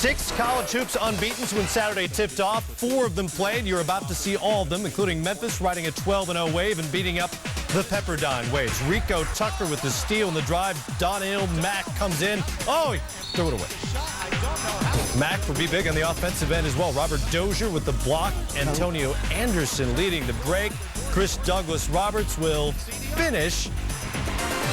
6 college hoops unbeaten when Saturday tipped off. 4 of them played. You're about to see all of them, including Memphis riding a 12-0 wave and beating up the Pepperdine Waves. Rico Tucker with the steal in the drive. Donnell Mack comes in. Oh, he threw it away. Mack will be big on the offensive end as well. Robert Dozier with the block. Antonio Anderson leading the break. Chris Douglas Roberts will finish.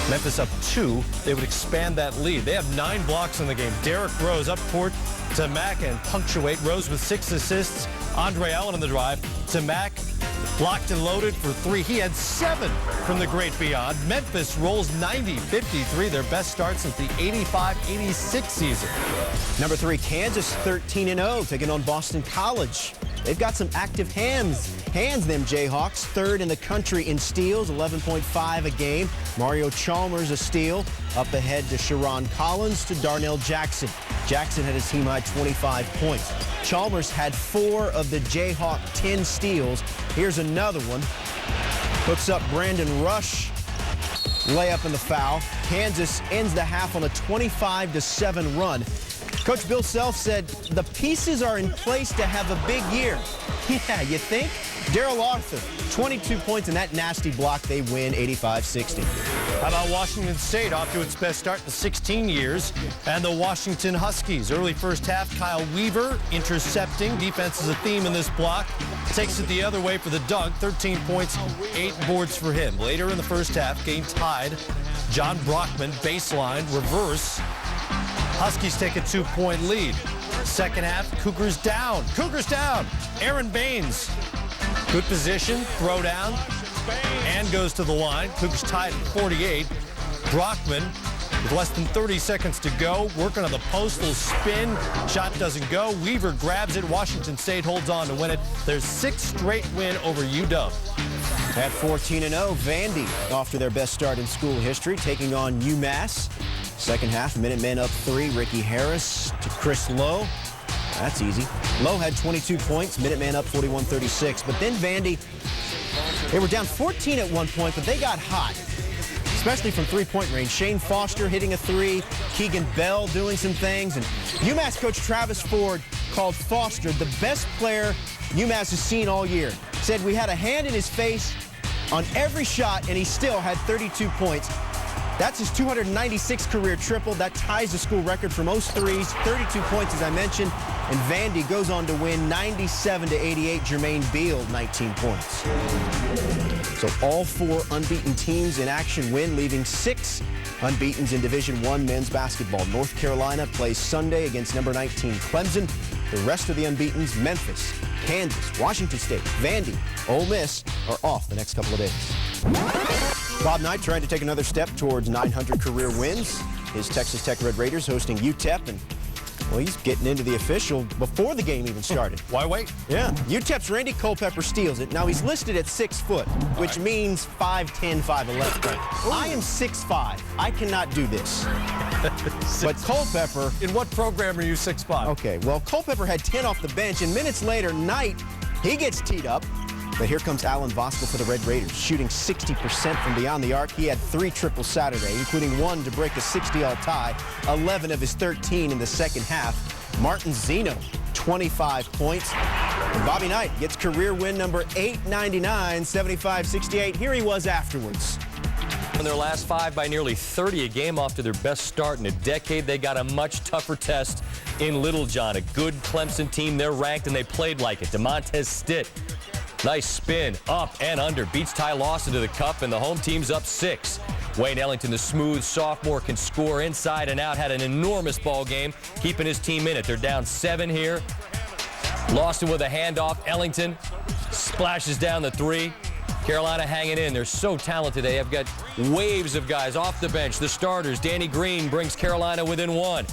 Memphis up 2. They would expand that lead. They have 9 blocks in the game. Derrick Rose up court to Mack and punctuate. Rose with 6 assists. Andre Allen on the drive to Mack. Blocked and loaded for 3. He had 7 from the great beyond. Memphis rolls 90-53, their best start since the 85-86 season. Number 3, Kansas 13-0, taking on Boston College. They've got some active hands, them Jayhawks. 3rd in the country in steals, 11.5 a game. Mario Chalmers a steal. Up ahead to Sharon Collins to Darnell Jackson. Jackson had his team high 25 points. Chalmers had 4 of the Jayhawk 10 steals. Here's another one. Hooks up Brandon Rush. Layup in the foul. Kansas ends the half on a 25-7 run. Coach Bill Self said the pieces are in place to have a big year. Yeah, you think? Darrell Arthur, 22 points in that nasty block. They win 85-60. How about Washington State off to its best start in 16 years? And the Washington Huskies. Early first half, Kyle Weaver intercepting. Defense is a theme in this block. Takes it the other way for the dunk. 13 points, 8 boards for him. Later in the first half, game tied. John Brockman, baseline, reverse. Huskies take a 2-point lead. Second half, Cougars down. Cougars down. Aaron Baines. Good position, throw down, and goes to the line. Cougars tied at 48. Brockman, with less than 30 seconds to go, working on the postal spin. Shot doesn't go. Weaver grabs it. Washington State holds on to win it. Their 6th straight win over UW. At 14-0, Vandy off to their best start in school history, taking on UMass. Second half, Minutemen up 3. Ricky Harris to Chris Lowe. That's easy. Lowe had 22 points. Minuteman up 41-36. But then Vandy, they were down 14 at one point, but they got hot, especially from 3-point range. Shane Foster hitting a 3. Keegan Bell doing some things. And UMass coach Travis Ford called Foster the best player UMass has seen all year. Said we had a hand in his face on every shot, and he still had 32 points. That's his 296th career triple. That ties the school record for most threes. 32 points, as I mentioned. And Vandy goes on to win 97-88. Jermaine Beal, 19 points. So all 4 unbeaten teams in action win, leaving 6 unbeatens in Division I men's basketball. North Carolina plays Sunday against number 19 Clemson. The rest of the unbeatens, Memphis, Kansas, Washington State, Vandy, Ole Miss, are off the next couple of days. Bob Knight trying to take another step towards 900 career wins. His Texas Tech Red Raiders hosting UTEP, and well, he's getting into the official before the game even started. Why wait? Yeah. UTEP's Randy Culpepper steals it. Now, he's listed at 6 foot, which means 5'10", 5'11". I am 6'5". I cannot do this. But Culpepper... In what program are you 6'5"? Okay, well, Culpepper had 10 off the bench, and minutes later, Knight, he gets teed up. But here comes Alan Voskuil for the Red Raiders, shooting 60% from beyond the arc. He had 3 triples Saturday, including 1 to break a 60-all tie, 11 of his 13 in the second half. Martin Zeno, 25 points. And Bobby Knight gets career win number 899, 75-68. Here he was afterwards. In their last 5 by nearly 30 a game off to their best start in a decade. They got a much tougher test in Littlejohn. A good Clemson team. They're ranked and they played like it. DeMontez Stitt. Nice spin, up and under. Beats Ty Lawson to the cup, and the home team's up 6. Wayne Ellington, the smooth sophomore, can score inside and out. Had an enormous ball game, keeping his team in it. They're down 7 here. Lawson with a handoff. Ellington splashes down the 3. Carolina hanging in. They're so talented. They have got waves of guys off the bench. The starters, Danny Green brings Carolina within 1.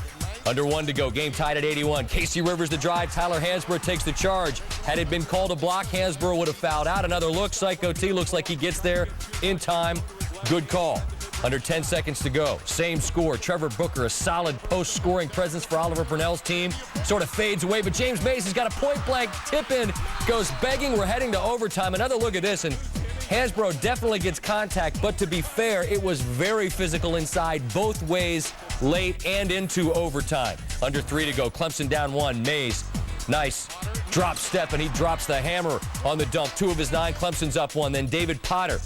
Under 1 to go. Game tied at 81. Casey Rivers the drive. Tyler Hansbrough takes the charge. Had it been called a block, Hansbrough would have fouled out. Another look. Psycho T looks like he gets there in time. Good call. Under 10 seconds to go. Same score. Trevor Booker, a solid post-scoring presence for Oliver Purnell's team. Sort of fades away, but James Mason's got a point-blank tip-in. Goes begging. We're heading to overtime. Another look at this, and Hansbrough definitely gets contact, but to be fair, it was very physical inside both ways late and into overtime. Under 3 to go. Clemson down 1. Mays, nice drop step, and he drops the hammer on the dunk. 2 of his 9. Clemson's up 1. Then David Potter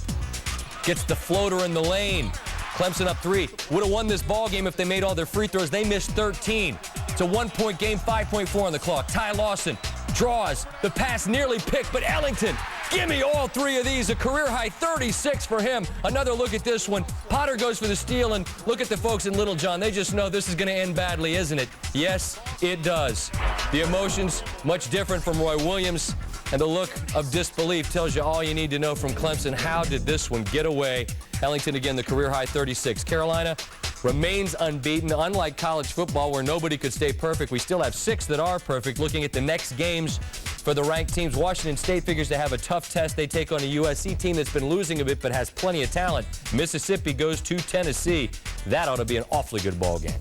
gets the floater in the lane. Clemson up 3. Would have won this ball game if they made all their free throws. They missed 13. It's a 1-point game, 5.4 on the clock. Ty Lawson draws. The pass nearly picked, but Ellington, give me all 3 of these. A career-high 36 for him. Another look at this one. Potter goes for the steal, and look at the folks in Littlejohn. They just know this is going to end badly, isn't it? Yes, it does. The emotions, much different from Roy Williams, and the look of disbelief tells you all you need to know from Clemson. How did this one get away? Ellington, again, the career-high 36. Carolina remains unbeaten. Unlike college football, where nobody could stay perfect, we still have 6 that are perfect. Looking at the next games for the ranked teams, Washington State figures to have a tough test. They take on a USC team that's been losing a bit but has plenty of talent. Mississippi goes to Tennessee. That ought to be an awfully good ball game.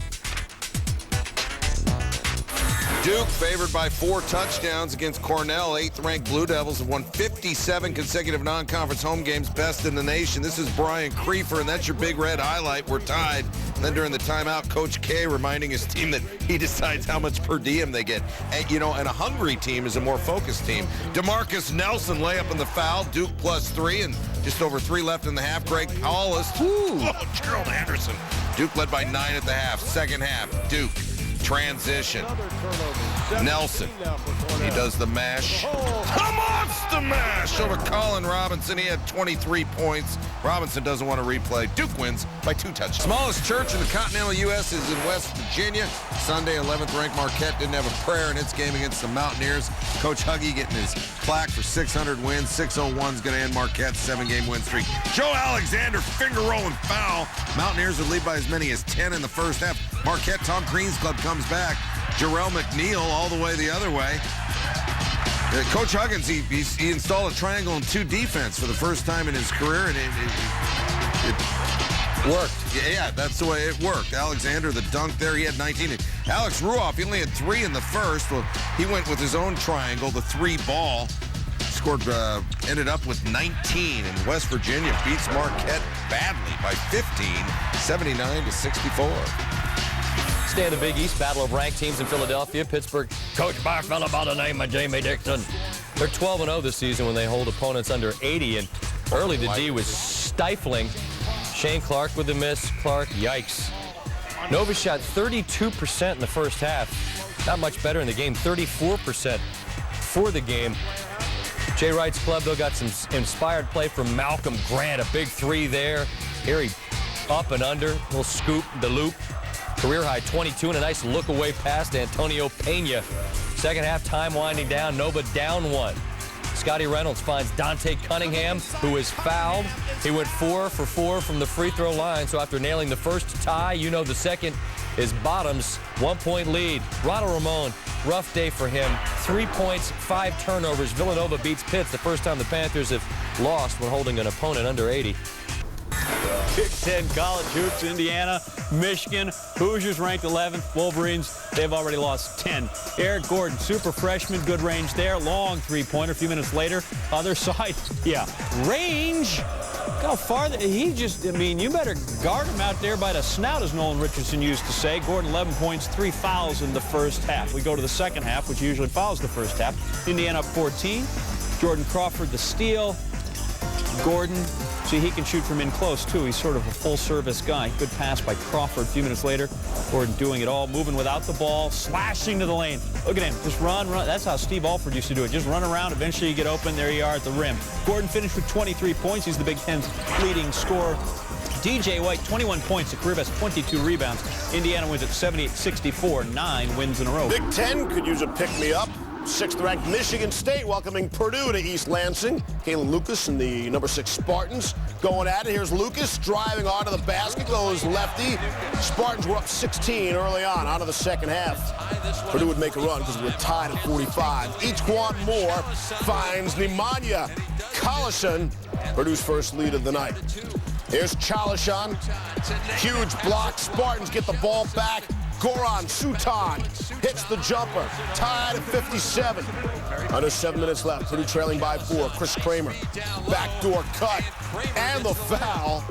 Duke favored by 4 touchdowns against Cornell. 8th-ranked Blue Devils have won 57 consecutive non-conference home games, best in the nation. This is Brian Creefer, and that's your big red highlight. We're tied. And then during the timeout, Coach K reminding his team that he decides how much per diem they get. And, and a hungry team is a more focused team. DeMarcus Nelson layup in the foul. Duke +3, and just over 3 left in the half. Greg Paulus. Gerald Anderson. Duke led by 9 at the half. Second half, Duke. Transition. Nelson. He does the mash. A monster mash over Colin Robinson. He had 23 points. Robinson doesn't want to replay. Duke wins by 2 touchdowns. Smallest church in the continental U.S. is in West Virginia. Sunday, 11th-ranked Marquette didn't have a prayer in its game against the Mountaineers. Coach Huggy getting his plaque for 600 wins. 601's going to end Marquette's 7-game win streak. Joe Alexander, finger-rolling foul. Mountaineers would lead by as many as 10 in the first half. Marquette, Tom Crean's club comes back. Jarrell McNeil all the way the other way. Coach Huggins, he installed a triangle and 2 defense for the first time in his career, and it worked. Yeah, that's the way it worked. Alexander, the dunk there, he had 19. Alex Ruoff, he only had 3 in the first. Well, he went with his own triangle, the 3-ball. Scored, ended up with 19, and West Virginia beats Marquette badly by 15, 79-64. Stay in the Big East, battle of ranked teams in Philadelphia. Pittsburgh, coached by a fellow by the name of Jamie Dixon. They're 12-0 this season when they hold opponents under 80, and early the D was stifling. Shane Clark with the miss. Clark, yikes. Nova shot 32% in the first half. Not much better in the game, 34% for the game. Jay Wright's club, though, got some inspired play from Malcolm Grant. A big 3 there. Here he up and under, little scoop, the loop. Career high 22, and a nice look away pass to Antonio Pena. Second half, time winding down. Nova down 1. Scotty Reynolds finds Dante Cunningham, who is fouled. He went 4 for 4 from the free throw line. So after nailing the first tie, the second is Bottoms. 1-point lead. Ronald Ramon, rough day for him. 3 points, 5 turnovers. Villanova beats Pitt, the first time the Panthers have lost when holding an opponent under 80. Big Ten college hoops, Indiana, Michigan, Hoosiers ranked 11th, Wolverines, they've already lost 10. Eric Gordon, super freshman, good range there, long 3-pointer. A few minutes later, other side, range. Look how far, you better guard him out there by the snout, as Nolan Richardson used to say. Gordon, 11 points, 3 fouls in the first half. We go to the second half, which usually fouls the first half. Indiana up 14. Jordan Crawford, the steal. Gordon, see, he can shoot from in close, too. He's sort of a full-service guy. Good pass by Crawford. A few minutes later, Gordon doing it all, moving without the ball, slashing to the lane. Look at him. Just run. That's how Steve Alford used to do it. Just run around. Eventually, you get open. There you are at the rim. Gordon finished with 23 points. He's the Big Ten's leading scorer. DJ White, 21 points. The career best, 22 rebounds. Indiana wins at 78-64. 9 wins in a row. Big Ten could use a pick-me-up. 6th-ranked Michigan State welcoming Purdue to East Lansing. Kalen Lucas and the number 6 Spartans going at it. Here's Lucas driving onto the basket, goes lefty. Spartans were up 16 early on, out of the second half. Purdue would make a run because we were tied at 45. E'Twaun Moore finds Nemanja Chalishon, Purdue's first lead of the night. Here's Chalishon, huge block. Spartans get the ball back. Goran Suton hits the jumper. Tied at 57. Under 7 minutes left. Purdue trailing by 4. Chris Kramer. Backdoor cut. And the foul.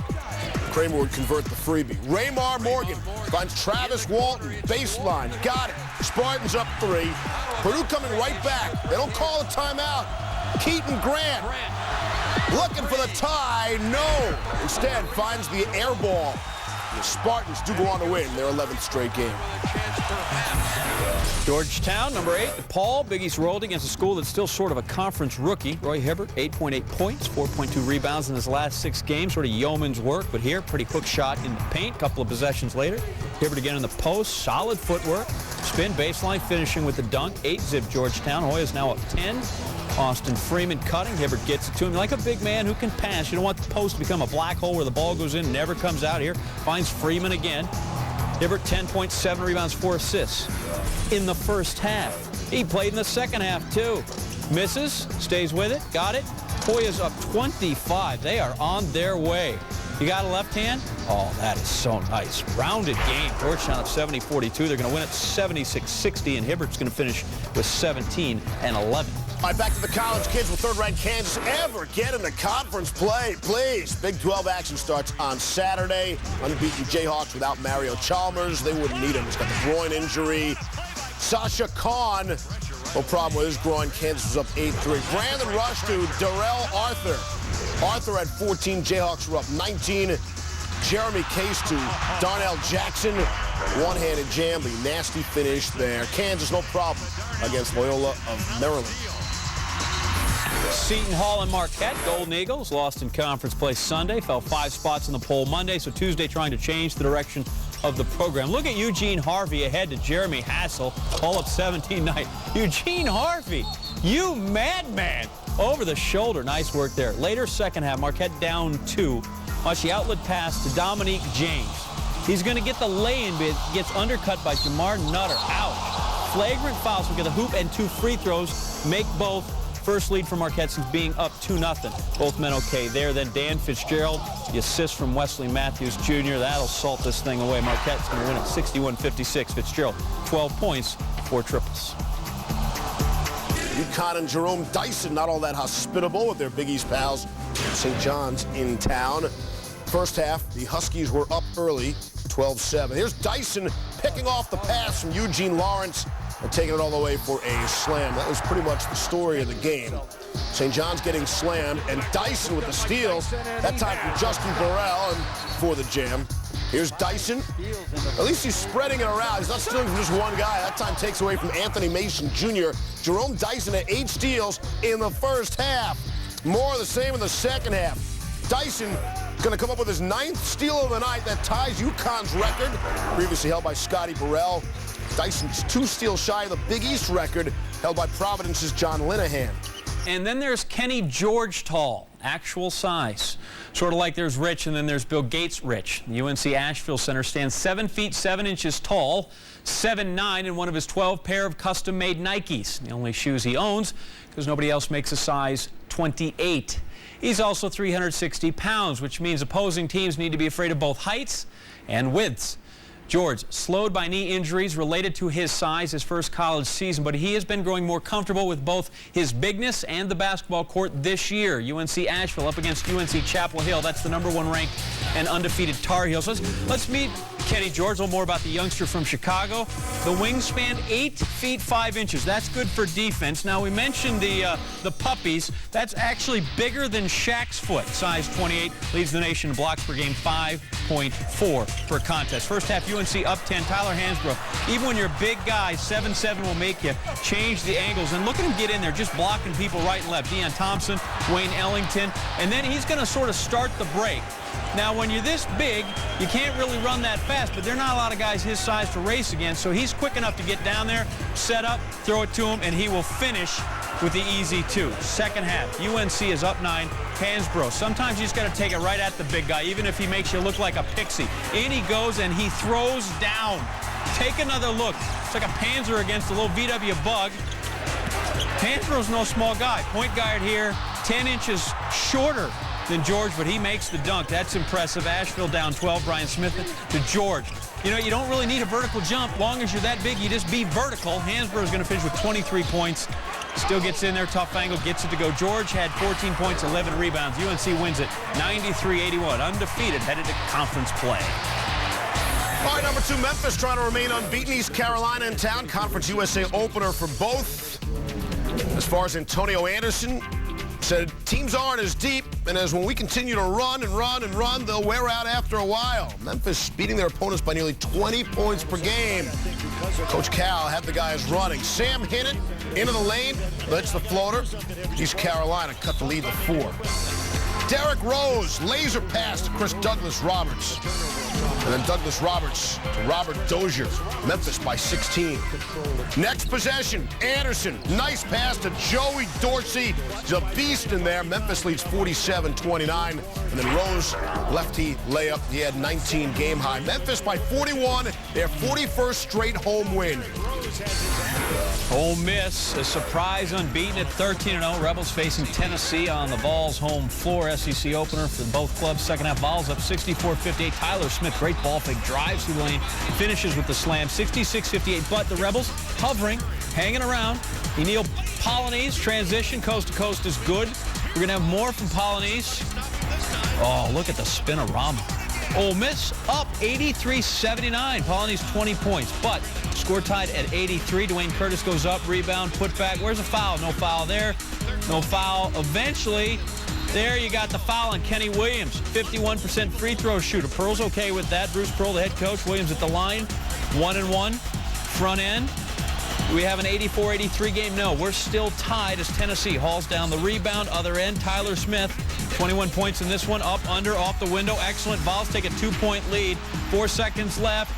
Kramer would convert the freebie. Raymar Morgan finds Travis Walton. Baseline. Got it. Spartans up 3. Purdue coming right back. They don't call a timeout. Keaton Grant looking for the tie. No. Instead finds the air ball. The Spartans do go on to win their 11th straight game. Georgetown, number 8, DePaul. Big East rolled against a school that's still sort of a conference rookie. Roy Hibbert, 8.8 points, 4.2 rebounds in his last 6 games. Sort of yeoman's work, but here, pretty hook shot in the paint. A couple of possessions later. Hibbert again in the post. Solid footwork. Spin, baseline, finishing with the dunk. 8-zip Georgetown. Hoya's now up 10. Austin Freeman cutting. Hibbert gets it to him. Like a big man who can pass. You don't want the post to become a black hole where the ball goes in and never comes out. Here, finds Freeman again. Hibbert, 10 points, 7 rebounds, 4 assists in the first half. He played in the second half, too. Misses, stays with it, got it. Hoya's up 25. They are on their way. You got a left hand? Oh, that is so nice. Rounded game. Georgetown up 70-42. They're going to win it 76-60, and Hibbert's going to finish with 17 and 11. All right, back to the college kids. Will third-ranked Kansas ever get into conference play? Please. Big 12 action starts on Saturday. Unbeaten Jayhawks without Mario Chalmers. They wouldn't need him. He's got the groin injury. Sasha Khan, no problem with his groin. Kansas was up 8-3. Brandon Rushtu, Darrell Arthur. Arthur had 14. Jayhawks were up 19. Jeremy Case to Darnell Jackson. One-handed Jambi. Nasty finish there. Kansas, no problem against Loyola of Maryland. Seton Hall and Marquette, Golden Eagles, lost in conference play Sunday, fell 5 spots in the poll Monday, so Tuesday trying to change the direction of the program. Look at Eugene Harvey ahead to Jeremy Hassel, all up 17-9. Eugene Harvey, you madman, over the shoulder. Nice work there. Later second half, Marquette down 2. Watch the outlet pass to Dominique James. He's going to get the lay-in, but gets undercut by Jamar Nutter. Ouch. Flagrant foul, so we get the hoop and 2 free throws, make both. First lead for Marquette since being up 2-0. Both men okay there. Then Dan Fitzgerald, the assist from Wesley Matthews Jr. That'll salt this thing away. Marquette's going to win it 61-56. Fitzgerald, 12 points, 4 triples. UConn and Jerome Dyson, not all that hospitable with their Big East pals. St. John's in town. First half, the Huskies were up early, 12-7. Here's Dyson picking off the pass from Eugene Lawrence and taking it all the way for a slam. That was pretty much the story of the game. St. John's getting slammed, and Dyson with the steals. That time from Justin Burrell and for the jam. Here's Dyson. At least he's spreading it around. He's not stealing from just one guy. That time takes away from Anthony Mason Jr. Jerome Dyson at 8 steals in the first half. More of the same in the second half. Dyson going to come up with his 9th steal of the night. That ties UConn's record, previously held by Scotty Burrell. Dyson's 2 steals shy of the Big East record held by Providence's John Linehan. And then there's Kenny George tall, actual size. Sort of like there's Rich and then there's Bill Gates Rich. The UNC Asheville center stands 7 feet 7 inches tall, 7'9" in one of his 12 pair of custom-made Nikes. The only shoes he owns because nobody else makes a size 28. He's also 360 pounds, which means opposing teams need to be afraid of both heights and widths. George, slowed by knee injuries related to his size his first college season, but he has been growing more comfortable with both his bigness and the basketball court this year. UNC Asheville up against UNC Chapel Hill. That's the #1 ranked and undefeated Tar Heels. Let's meet Kenny George. A little more about the youngster from Chicago. The wingspan, 8 feet 5 inches. That's good for defense. Now, we mentioned the puppies. That's actually bigger than Shaq's foot. Size 28, leads the nation in blocks per game, 5.4 per contest. First half, UNC up 10. Tyler Hansbrough, even when you're a big guy, 7'7" will make you change the angles. And look at him get in there, just blocking people right and left. Deion Thompson, Wayne Ellington, and then he's going to sort of start the break. Now, when you're this big, you can't really run that fast, but there are not a lot of guys his size to race against, so he's quick enough to get down there, set up, throw it to him, and he will finish with the easy 2. Second half, UNC is up 9. Hansbrough, sometimes you just got to take it right at the big guy, even if he makes you look like a pixie. In he goes, and he throws down. Take another look. It's like a Panzer against a little VW Bug. Hansbrough's no small guy. Point guard here, 10 inches shorter than George, but he makes the dunk. That's impressive. Asheville down 12. Brian Smith to George. You know, you don't really need a vertical jump. Long as you're that big, you just be vertical. Hansbrough is going to finish with 23 points. Still gets in there, tough angle, gets it to go. George had 14 points, 11 rebounds. UNC wins it 93-81. Undefeated, headed to conference play. All right, number 2, Memphis trying to remain unbeaten. East Carolina in town. Conference USA opener for both. As far as Antonio Anderson said, teams aren't as deep, and as when we continue to run and run and run, they'll wear out after a while. Memphis beating their opponents by nearly 20 points per game. Coach Cal had the guys running. Sam Hinnant into the lane, lets the floater. East Carolina cut the lead to 4. Derrick Rose, laser pass to Chris Douglas Roberts. And then Douglas Roberts to Robert Dozier. Memphis by 16. Next possession, Anderson. Nice pass to Joey Dorsey. He's a beast in there. Memphis leads 47-29. And then Rose, lefty layup. He had 19 game high. Memphis by 41. Their 41st straight home win. Ole Miss, a surprise unbeaten at 13-0. Rebels facing Tennessee on the Vols home floor. SEC opener for both clubs. Second half, Vols up 64-58. Tyler Smith, great ball fake, drives through the lane, finishes with the slam, 66-58. But the Rebels hovering, hanging around. Emil Polynice, transition, coast to coast is good. We're going to have more from Polynice. Oh, look at the spinorama. Ole Miss up 83-79. Polynice 20 points, but score tied at 83. Dwayne Curtis goes up, rebound, put back. Where's the foul? No foul there. No foul. Eventually, there you got the foul on Kenny Williams. 51% free throw shooter. Pearl's okay with that. Bruce Pearl, the head coach. Williams at the line. 1-1. Front end. Do we have an 84-83 game? No, we're still tied as Tennessee hauls down the rebound. Other end, Tyler Smith, 21 points in this one. Up, under, off the window. Excellent. Vols take a 2-point lead. 4 seconds left.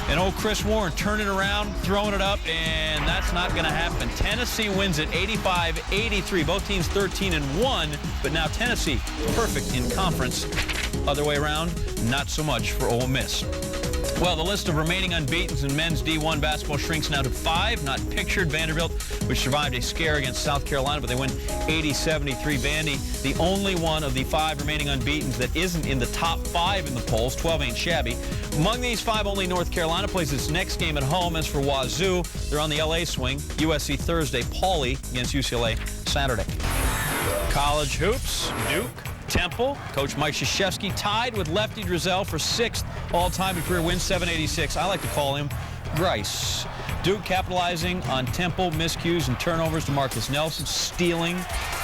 And old Chris Warren turning around, throwing it up, and that's not going to happen. Tennessee wins it 85-83. Both teams 13-1, but now Tennessee perfect in conference. Other way around, not so much for Ole Miss. Well, the list of remaining unbeatens in men's D1 basketball shrinks now to 5, not pictured. Vanderbilt, which survived a scare against South Carolina, but they win 80-73. Vandy, the only one of the 5 remaining unbeatens that isn't in the top 5 in the polls. 12 ain't shabby. Among these 5, only North Carolina plays its next game at home. As for Wazoo, they're on the LA swing. USC Thursday, Pauley against UCLA Saturday. College hoops, Duke, Temple. Coach Mike Krzyzewski tied with Lefty Driesell for 6th all-time in career wins, 786. I like to call him Grice. Duke capitalizing on Temple miscues and turnovers to Marcus Nelson, stealing,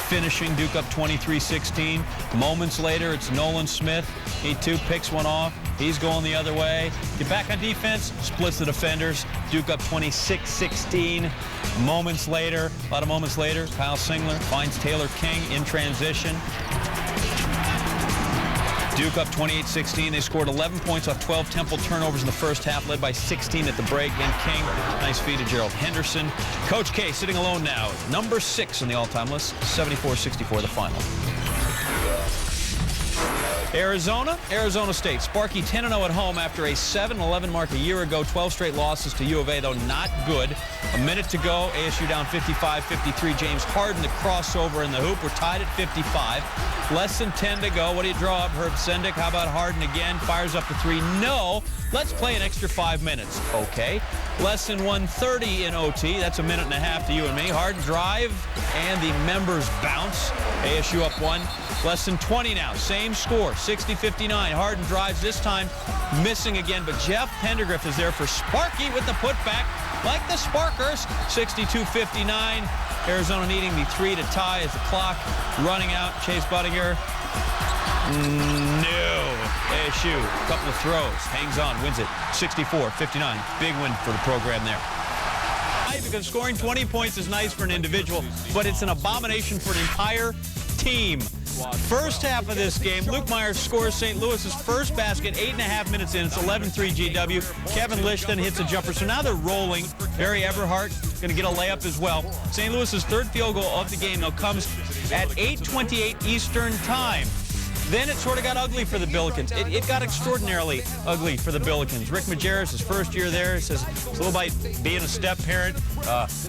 finishing. Duke up 23-16. Moments later, it's Nolan Smith. He too picks one off. He's going the other way. Get back on defense, splits the defenders. Duke up 26-16. Moments later, a lot of moments later, Kyle Singler finds Taylor King in transition. Duke up 28-16. They scored 11 points off 12 Temple turnovers in the first half, led by 16 at the break. And King, nice feed to Gerald Henderson. Coach K sitting alone now, number 6 on the all-time list, 74-64 the final. Arizona State. Sparky 10-0 at home after a 7-11 mark a year ago. 12 straight losses to U of A, though not good. A minute to go. ASU down 55-53. James Harden, the crossover in the hoop. We're tied at 55. Less than 10 to go. What do you draw up? Herb Sendick. How about Harden again? Fires up the 3. No. Let's play an extra 5 minutes. Okay. Less than 1:30 in OT. That's a minute and a half to you and me. Harden drive, and the members bounce. ASU up 1. Less than 20 now. Same score. 60-59. Harden drives this time. Missing again, but Jeff Pendergriff is there for Sparky with the putback. Like the Sparkers. 62-59. Arizona needing the 3 to tie as the clock running out. Chase Budinger. No. ASU, a couple of throws, hangs on, wins it 64-59. Big win for the program there. Because scoring 20 points is nice for an individual, but it's an abomination for an entire team. First half of this game, Luke Myers scores St. Louis's first basket, 8.5 minutes in. It's 11-3 GW. Kevin Lishton hits a jumper, so now they're rolling. Barry Everhart going to get a layup as well. St. Louis's third field goal of the game, though, comes at 8:28 Eastern time. Then it sort of got ugly for the Billikens. It got extraordinarily ugly for the Billikens. Rick Majerus, his first year there, says it's a little about being a step parent.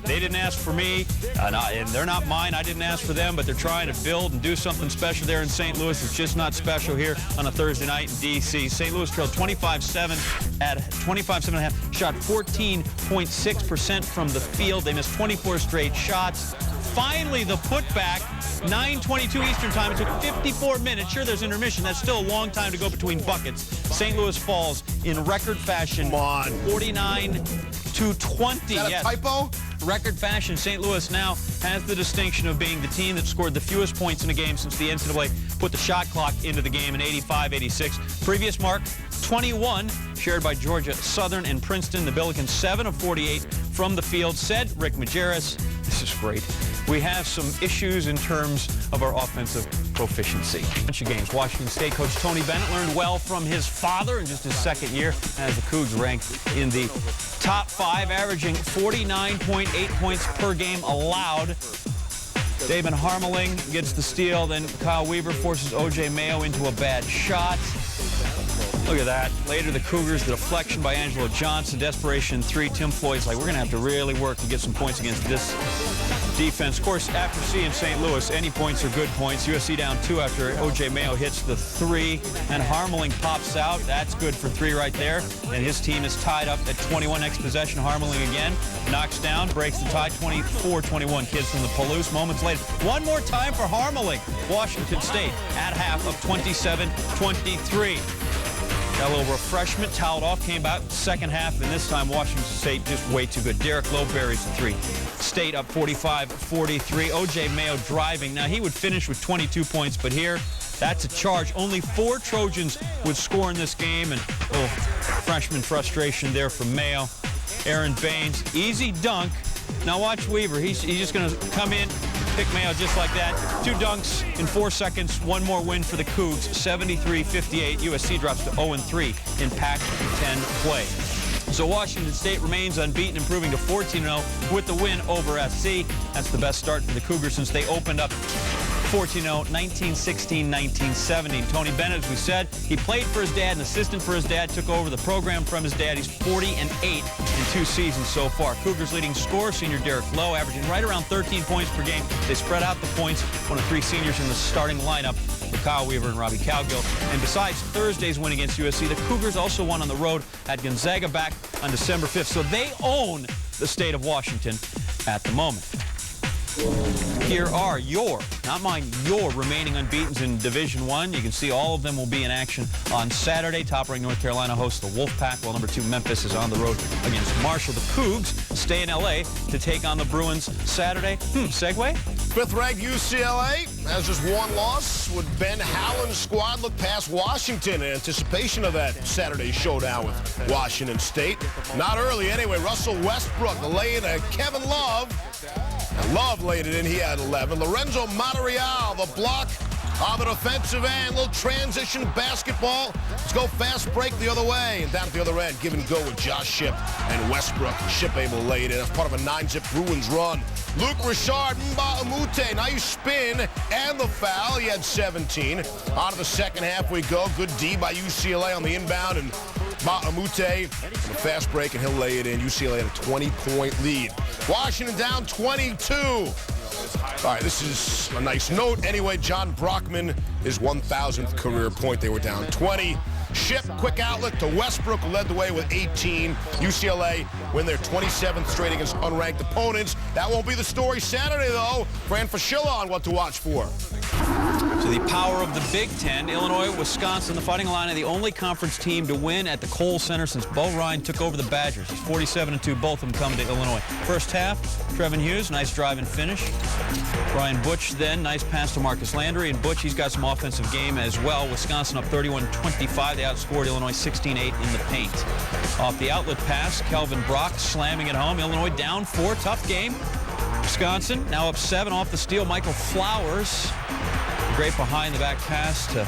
They didn't ask for me, and they're not mine. I didn't ask for them, but they're trying to build and do something special there in St. Louis. It's just not special here on a Thursday night in D.C. St. Louis trailed 25-7 at 25-7.5, shot 14.6% from the field. They missed 24 straight shots. Finally, the putback, 9:22 Eastern time. It took 54 minutes. Sure, there's intermission. That's still a long time to go between buckets. St. Louis falls in record fashion. Come on. 49-20. Is that a typo? Record fashion. St. Louis now has the distinction of being the team that scored the fewest points in a game since the NCAA put the shot clock into the game in 85-86. Previous mark, 21, shared by Georgia Southern and Princeton. The Billikens 7 of 48 from the field. Said Rick Majerus, this is great. We have some issues in terms of our offensive proficiency. Bunch of games. Washington State coach Tony Bennett learned well from his father in just his second year as the Cougs ranked in the top 5, averaging 49.8 points per game allowed. David Harmeling gets the steal. Then Kyle Weaver forces O.J. Mayo into a bad shot. Look at that. Later, the Cougars, the deflection by Angelo Johnson, desperation 3. Tim Floyd's like, we're going to have to really work to get some points against this defense. Of course, after seeing St. Louis, any points are good points. USC down 2 after O.J. Mayo hits the 3. And Harmeling pops out. That's good for 3 right there. And his team is tied up at 21. Next possession, Harmeling again. Knocks down, breaks the tie, 24-21. Kids from the Palouse. Moments later, one more time for Harmeling. Washington State at half of 27-23. Got a little refreshment, toweled off, came back second half, and this time Washington State just way too good. Derek Lowe buries the 3. State up 45-43. O.J. Mayo driving. Now, he would finish with 22 points, but here, that's a charge. Only 4 Trojans would score in this game, and freshman frustration there from Mayo. Aaron Baines, easy dunk. Now watch Weaver. He's just going to come in, pick Mayo just like that. 2 dunks in 4 seconds. One more win for the Cougs, 73-58. USC drops to 0-3 in Pac-10 play. So Washington State remains unbeaten, improving to 14-0 with the win over SC. That's the best start for the Cougars since they opened up 14-0, 1916, 1917. Tony Bennett, as we said, he played for his dad, an assistant for his dad, took over the program from his dad. He's 40-8 in 2 seasons so far. Cougars leading scorer, senior Derek Lowe, averaging right around 13 points per game. They spread out the points. One of 3 seniors in the starting lineup, Kyle Weaver and Robbie Cowgill. And besides Thursday's win against USC, the Cougars also won on the road at Gonzaga back on December 5th. So they own the state of Washington at the moment. Here are your, not mine, your remaining unbeatens in Division I. You can see all of them will be in action on Saturday. Top-ranked North Carolina hosts the Wolfpack, while number 2 Memphis is on the road against Marshall. The Cougs stay in L.A. to take on the Bruins Saturday. Segue? 5th-ranked UCLA has just 1 loss. Would Ben Howland's squad look past Washington in anticipation of that Saturday showdown with Washington State? Not early anyway. Russell Westbrook, the lay-in Kevin Love. And Love laid it in. He had 11. Lorenzo Monreal, the block on the defensive end. Little transition basketball. Let's go fast break the other way. And down at the other end, give and go with Josh Shipp and Westbrook. Shipp able to lay it in. That's part of a 9-zip Bruins run. Luke Richard, Mbah-a-Moute. Now you spin and the foul. He had 17. On to the second half we go. Good D by UCLA on the inbound. And Mbah-a-Moute, the fast break, and he'll lay it in. UCLA had a 20-point lead. Washington down 22. All right, this is a nice note. Anyway, John Brockman, his 1,000th career point. They were down 20. Shipp, quick outlet to Westbrook, who led the way with 18. UCLA win their 27th straight against unranked opponents. That won't be the story Saturday, though. Fran Fraschilla on what to watch for. To the power of the Big Ten, Illinois, Wisconsin, the Fighting Illini, the only conference team to win at the Kohl Center since Bo Ryan took over the Badgers. It's 47-2, both of them coming to Illinois. First half, Trevin Hughes, nice drive and finish. Brian Butch then, nice pass to Marcus Landry, and Butch, he's got some offensive game as well. Wisconsin up 31-25. They outscored Illinois 16-8 in the paint. Off the outlet pass, Kelvin Brock slamming it home. Illinois down 4, tough game. Wisconsin now up 7 off the steal. Michael Flowers, great behind-the-back pass to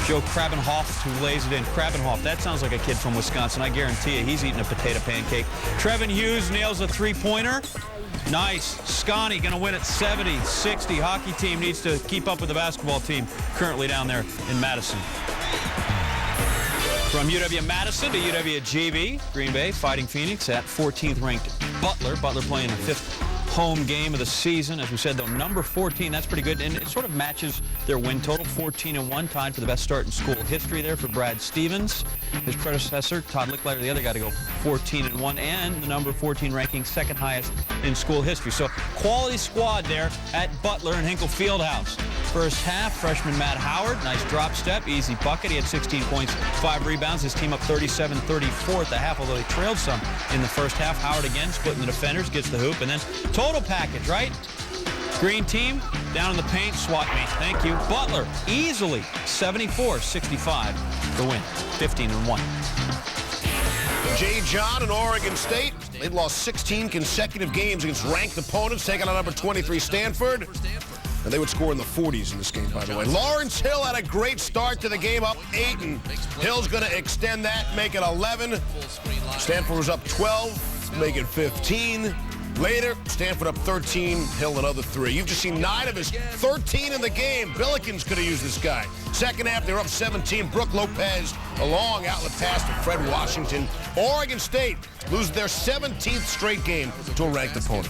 Joe Krabenhoff, who lays it in. Krabenhoff, that sounds like a kid from Wisconsin. I guarantee you he's eating a potato pancake. Trevin Hughes nails a 3-pointer. Nice. Scotty going to win at 70-60. Hockey team needs to keep up with the basketball team currently down there in Madison. From UW-Madison to UW-GB, Green Bay fighting Phoenix at 14th ranked Butler. Butler playing the 5th home game of the season. As we said, though, number 14, that's pretty good. And it sort of matches their win total, 14-1, tied for the best start in school history there for Brad Stevens. His predecessor, Todd Licklider, the other guy to go 14-1, and the number 14 ranking, second highest in school history. So quality squad there at Butler and Hinkle Fieldhouse. First half, freshman Matt Howard, nice drop step, easy bucket. He had 16 points, 5 rebounds. His team up 37-34 at the half, although they trailed some in the first half. Howard again splitting the defenders, gets the hoop, and then total package, right? Green team down in the paint, swat me. Thank you. Butler easily 74-65 the win, 15-1. Jay John and Oregon State. They've lost 16 consecutive games against ranked opponents, taking on number 23 Stanford. And they would score in the 40s in this game, by the way. Lawrence Hill had a great start to the game, up 8, and Hill's going to extend that, make it 11. Stanford was up 12, make it 15. Later, Stanford up 13, Hill another 3. You've just seen 9 of his 13 in the game. Billikens could have used this guy. Second half, they're up 17. Brooke Lopez, a long outlet pass to Fred Washington. Oregon State loses their 17th straight game to a ranked opponent.